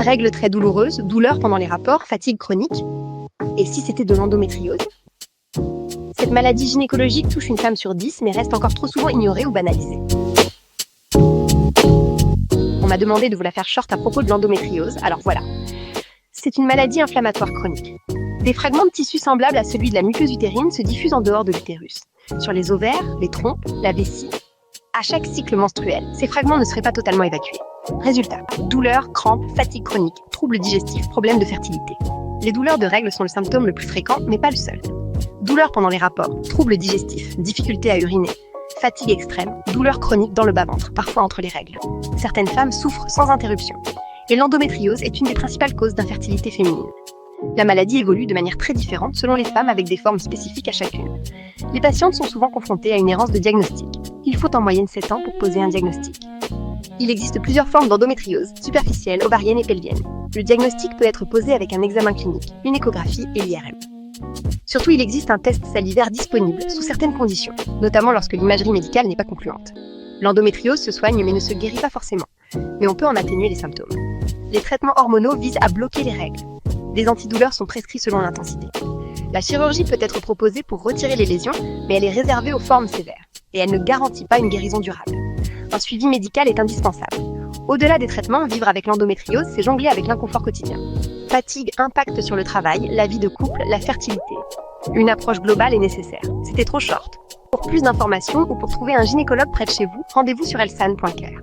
Règles très douloureuses, douleurs pendant les rapports, fatigue chronique. Et si c'était de l'endométriose? Cette maladie gynécologique touche une femme sur 10, mais reste encore trop souvent ignorée ou banalisée. On m'a demandé de vous la faire short à propos de l'endométriose, alors voilà. C'est une maladie inflammatoire chronique. Des fragments de tissu semblables à celui de la muqueuse utérine se diffusent en dehors de l'utérus, sur les ovaires, les trompes, la vessie. À chaque cycle menstruel, ces fragments ne seraient pas totalement évacués. Résultat, douleurs, crampes, fatigue chronique, troubles digestifs, problèmes de fertilité. Les douleurs de règles sont le symptôme le plus fréquent, mais pas le seul. Douleurs pendant les rapports, troubles digestifs, difficultés à uriner, fatigue extrême, douleurs chroniques dans le bas-ventre, parfois entre les règles. Certaines femmes souffrent sans interruption. Et l'endométriose est une des principales causes d'infertilité féminine. La maladie évolue de manière très différente selon les femmes avec des formes spécifiques à chacune. Les patientes sont souvent confrontées à une errance de diagnostic. Il faut en moyenne 7 ans pour poser un diagnostic. Il existe plusieurs formes d'endométriose, superficielle, ovarienne et pelvienne. Le diagnostic peut être posé avec un examen clinique, une échographie et l'IRM. Surtout, il existe un test salivaire disponible sous certaines conditions, notamment lorsque l'imagerie médicale n'est pas concluante. L'endométriose se soigne mais ne se guérit pas forcément, mais on peut en atténuer les symptômes. Les traitements hormonaux visent à bloquer les règles. Des antidouleurs sont prescrits selon l'intensité. La chirurgie peut être proposée pour retirer les lésions, mais elle est réservée aux formes sévères, et elle ne garantit pas une guérison durable. Un suivi médical est indispensable. Au-delà des traitements, vivre avec l'endométriose, c'est jongler avec l'inconfort quotidien. Fatigue, impact sur le travail, la vie de couple, la fertilité. Une approche globale est nécessaire. C'était trop short. Pour plus d'informations ou pour trouver un gynécologue près de chez vous, rendez-vous sur elsan.care.